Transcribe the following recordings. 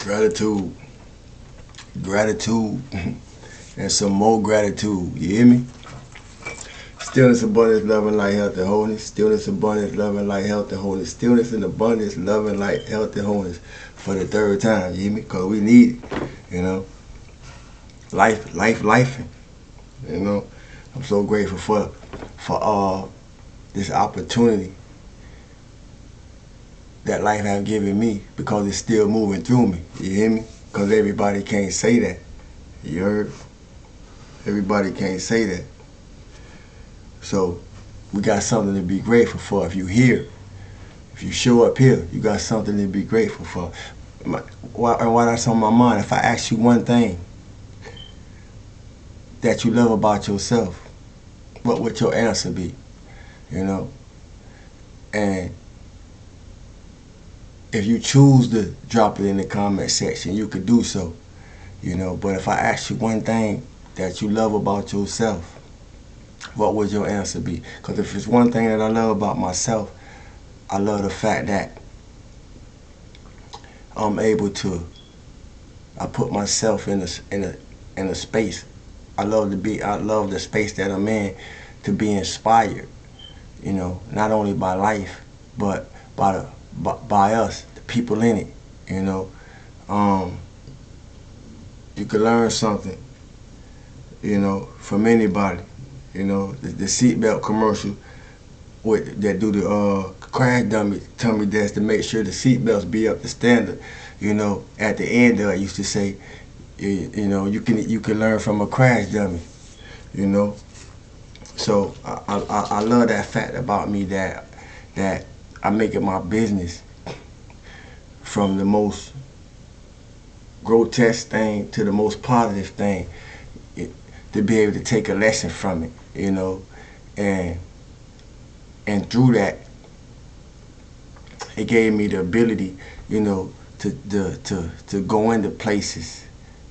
Gratitude, gratitude, and some more gratitude. You hear me? Stillness, abundance, love, and light, health, and wholeness. Stillness, abundance, love, and light, health, and wholeness. Stillness and abundance, love, and light, health, and wholeness. For the third time, you hear me? Because we need it, you know. Life, you know. I'm so grateful for this opportunity that life has given me because it's still moving through me. You hear me? Because everybody can't say that. You heard? Everybody can't say that. So we got something to be grateful for. If you here, if you show up here, you got something to be grateful for. Why that's on my mind? If I ask you one thing that you love about yourself, what would your answer be? You know? And if you choose to drop it in the comment section, you could do so. You know, but if I ask you one thing that you love about yourself, what would your answer be? Because if it's one thing that I love about myself, I love the fact that I'm able to. I put myself in a space. I love the space that I'm in to be inspired. You know, not only by life, but by us, the people in it. You know, you can learn something. You know, from anybody. You know, the seatbelt commercial that do the crash dummy tummy test to make sure the seatbelts be up to standard. You know, at the end of it, I used to say, you know, you can learn from a crash dummy. You know, so I love that fact about me that I make it my business from the most grotesque thing to the most positive thing, to be able to take a lesson from it, you know, and through that, it gave me the ability, you know, to go into places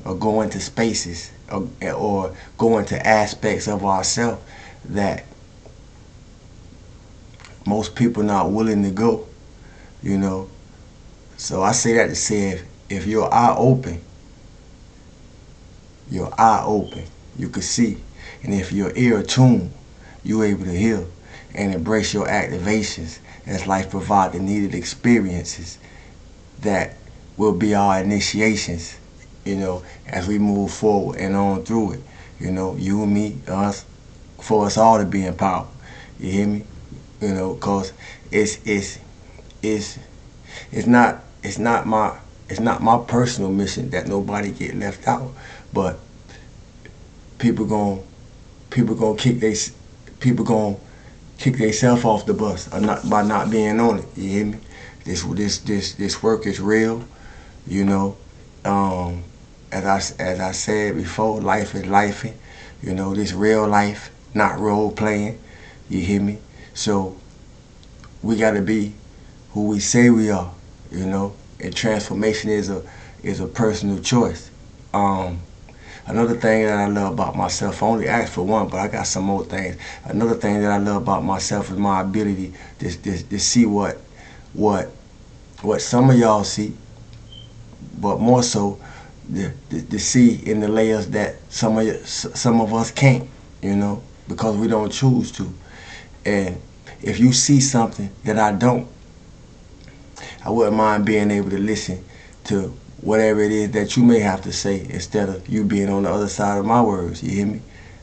or go into spaces or go into aspects of ourselves that most people not willing to go, you know. So I say that to say if your eye open, you can see. And if your ear attuned, you're able to hear and embrace your activations as life provides the needed experiences that will be our initiations, you know, as we move forward and on through it. You know, you and me, us, for us all to be empowered. You hear me? You know, cause it's not my personal mission that nobody get left out, but people gon' kick themselves off the bus or not by not being on it. You hear me? This work is real. You know, as I said before, life is lifing. You know, this real life, not role playing. You hear me? So we gotta be who we say we are. You know, and transformation is a personal choice. Another thing that I love about myself, I only asked for one, but I got some more things. Another thing that I love about myself is my ability to see what some of y'all see, but more so to see in the layers that some of us can't, you know, because we don't choose to. And if you see something that I don't, I wouldn't mind being able to listen to whatever it is that you may have to say instead of you being on the other side of my words. You hear me?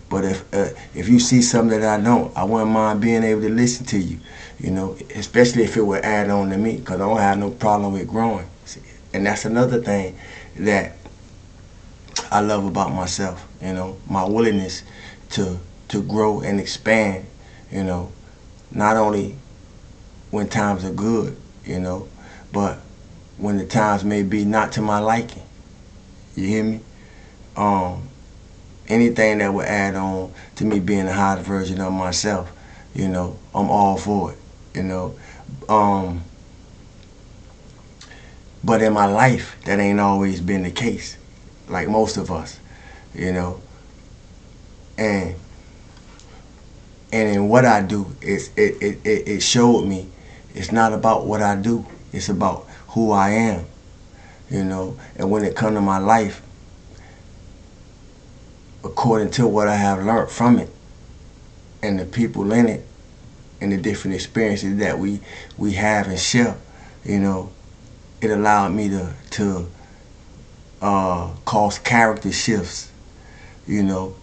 But if you see something that I don't, I wouldn't mind being able to listen to you. You know, especially if it would add on to me, because I don't have no problem with growing. And that's another thing that I love about myself. You know, my willingness to grow and expand. You know, not only when times are good, you know, but when the times may be not to my liking. You hear me? Anything that would add on to me being a higher version of myself, you know, I'm all for it, you know. But in my life, that ain't always been the case, like most of us, you know. And in what I do, it showed me it's not about what I do, it's about who I am. you know. And when it comes to my life, according to what I have learned from it and the people in it and the different experiences that we have and share, you know, it allowed me to cause character shifts, you know,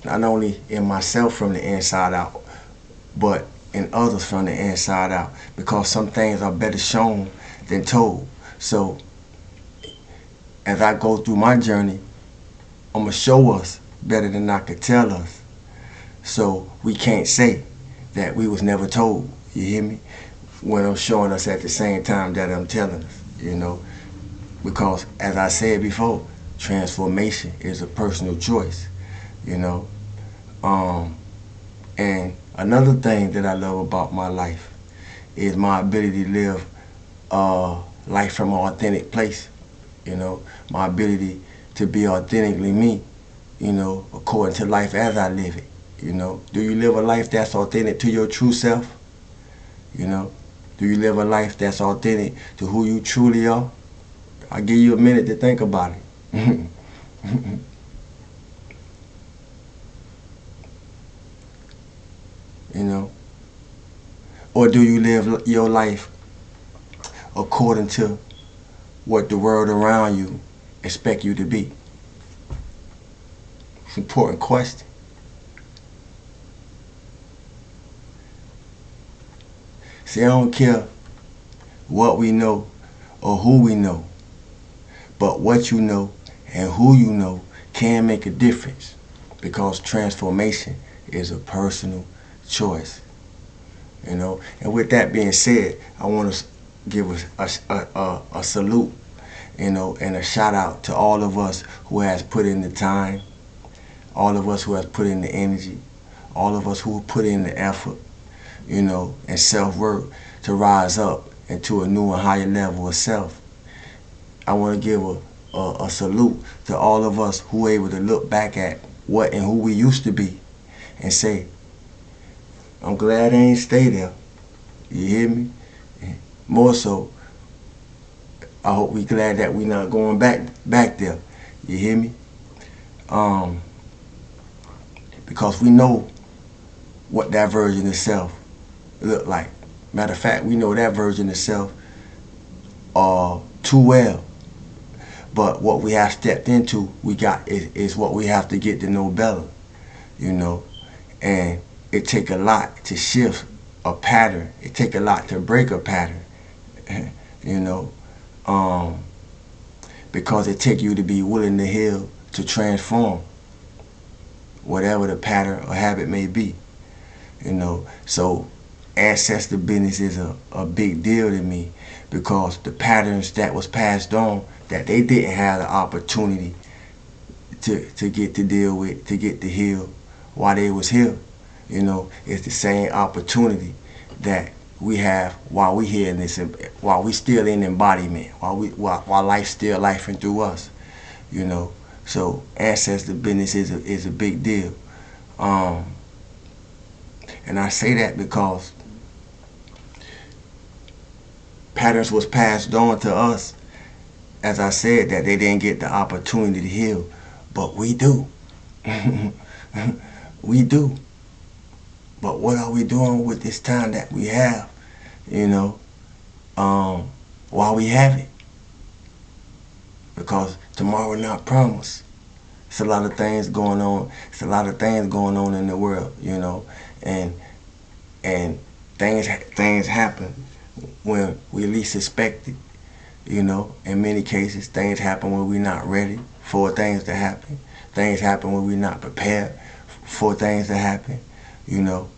not only in myself from the inside out, but in others from the inside out, because some things are better shown than told. So as I go through my journey, I'm going to show us better than I could tell us. So we can't say that we was never told, you hear me? When I'm showing us at the same time that I'm telling us, you know? Because as I said before, transformation is a personal choice, you know? And another thing that I love about my life is my ability to live life from an authentic place, you know? My ability to be authentically me, you know, according to life as I live it, you know? Do you live a life that's authentic to your true self, you know? Do you live a life that's authentic to who you truly are? I'll give you a minute to think about it. You know? Or do you live your life according to what the world around you expect you to be? It's an important question. See, I don't care what we know or who we know, but what you know and who you know can make a difference, because transformation is a personal choice, you know. And with that being said, I want to give a salute, you know, and a shout out to all of us who has put in the time, all of us who has put in the energy, all of us who put in the effort, you know, and self-work to rise up into a new and higher level of self. I want to give a salute to all of us who are able to look back at what and who we used to be and say, I'm glad I ain't stay there. You hear me? More so, I hope we glad that we not going back there. You hear me? Because we know what that version of self look like. Matter of fact, we know that version of self too well. But what we have stepped into, we got is what we have to get to know better, you know. And it take a lot to shift a pattern. It take a lot to break a pattern, you know, because it take you to be willing to heal, to transform whatever the pattern or habit may be, you know. So ancestor business is a big deal to me, because the patterns that was passed on that they didn't have the opportunity to get to deal with, to get to heal while they was here, you know, it's the same opportunity that we have while we here in this, while we still in embodiment, while life's still lifing through us, you know. So ancestor business is a big deal, and I say that because patterns was passed on to us, as I said, that they didn't get the opportunity to heal, but we do. We do. But what are we doing with this time that we have, you know, while we have it? Because tomorrow not promised. It's a lot of things going on. It's a lot of things going on in the world, you know, and things happen when we least expect it, you know. In many cases, things happen when we're not ready for things to happen. Things happen when we're not prepared for things to happen, you know.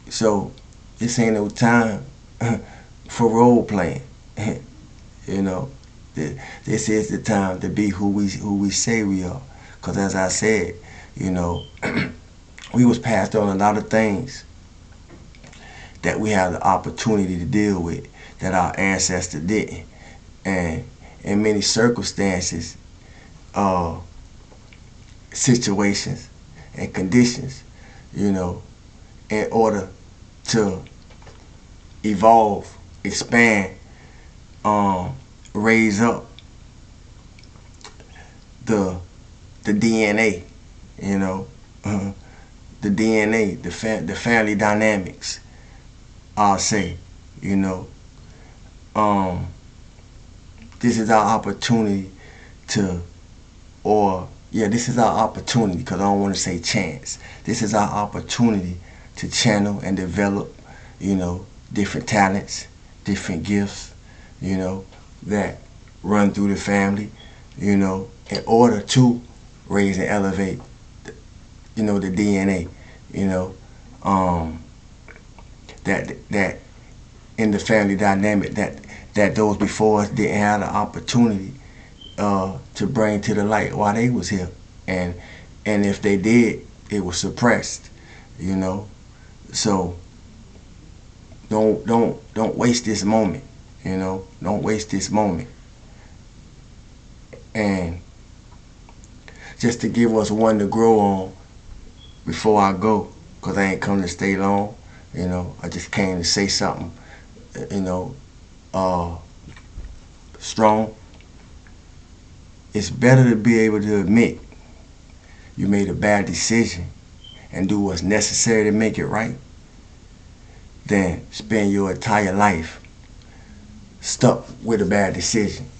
So this ain't no time for role playing, you know. This is the time to be who we say we are. Because as I said, you know, we was passed on a lot of things that we have the opportunity to deal with that our ancestors didn't. And in many circumstances, situations and conditions, you know, in order to evolve, expand, raise up the DNA, you know, the DNA, the family dynamics. I'll say, you know, um, this is our opportunity to, or yeah, this is our opportunity because I don't want to say chance. This is our opportunity to channel and develop, you know, different talents, different gifts, you know, that run through the family, you know, in order to raise and elevate, you know, the DNA, you know, that in the family dynamic that those before us didn't have the opportunity to bring to the light while they was here, and if they did, it was suppressed, you know. So don't waste this moment, you know. Don't waste this moment. And just to give us one to grow on before I go, cause I ain't come to stay long, you know. I just came to say something, you know, strong. It's better to be able to admit you made a bad decision and do what's necessary to make it right than spend your entire life stuck with a bad decision.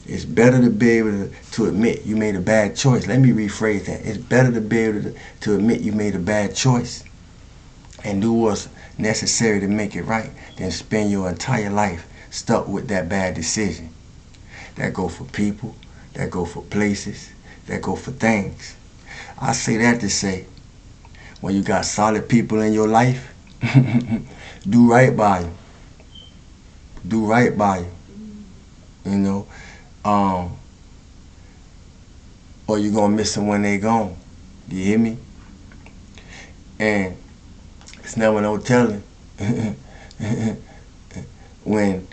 It's better to be able to admit you made a bad choice. Let me rephrase that. It's better to be able to admit you made a bad choice and do what's necessary to make it right than spend your entire life stuck with that bad decision. That go for people, that go for places, that go for things. I say that to say, when you got solid people in your life, do right by them. Do right by them. You know, or you're gonna miss them when they gone. You hear me? And it's never no telling when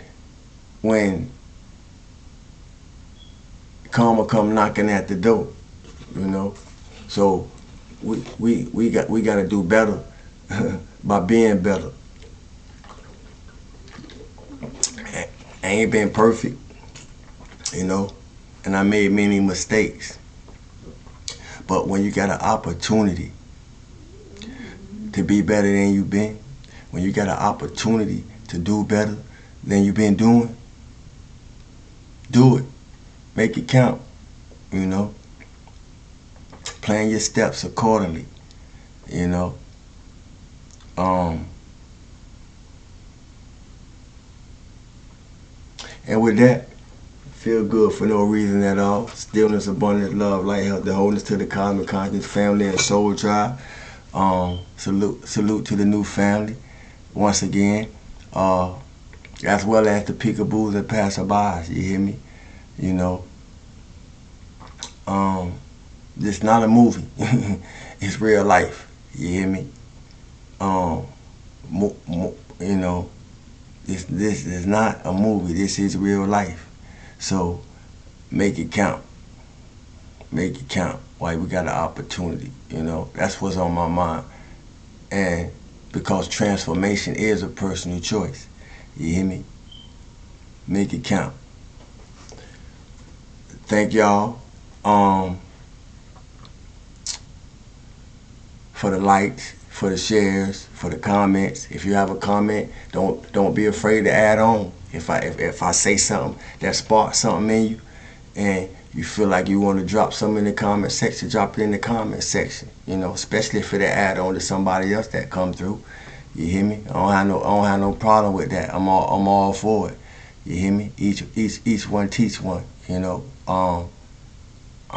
karma come knocking at the door. You know, so we got to do better by being better. I ain't been perfect, you know, and I made many mistakes. But when you got an opportunity to be better than you've been, when you got an opportunity to do better than you've been doing, do it. Make it count, you know. Plan your steps accordingly, you know. And with that, feel good for no reason at all. Stillness, abundance, love, light, health, the wholeness to the cosmic conscious family and soul tribe. Salute to the new family once again, as well as the peekaboos and passerbys. You hear me? You know, this not a movie. It's real life. You hear me? You know, this is not a movie. This is real life. So make it count. Make it count. Why we got an opportunity, you know. That's what's on my mind. And because transformation is a personal choice. You hear me? Make it count. Thank y'all for the likes, for the shares, for the comments. If you have a comment, don't be afraid to add on. If I say something that sparks something in you, and you feel like you want to drop something in the comment section, drop it in the comment section. You know, especially if it add on to somebody else that come through. You hear me? I don't have no problem with that. I'm all for it. You hear me? Each one teach one. You know, I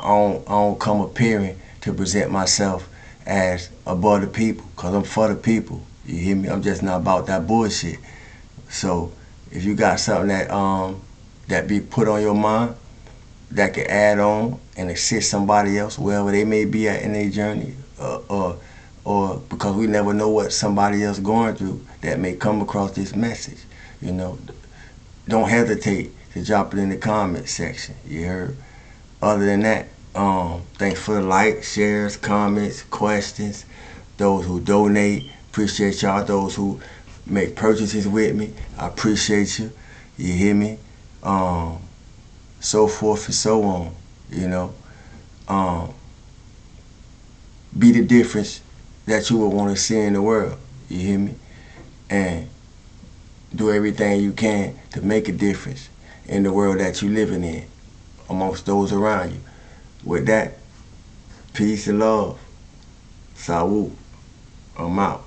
don't come appearing to present myself as above the people, cause I'm for the people. You hear me? I'm just not about that bullshit. So if you got something that be put on your mind that can add on and assist somebody else wherever they may be at in their journey, or because we never know what somebody else going through that may come across this message. You know, don't hesitate to drop it in the comment section. You heard? Other than that, thanks for the likes, shares, comments, questions. Those who donate, appreciate y'all. Those who make purchases with me, I appreciate you. You hear me? um, so forth and so on, you know. Um, be the difference that you would want to see in the world, you hear me? And do everything you can to make a difference in the world that you living in amongst those around you. With that, peace and love. Salud. I'm out.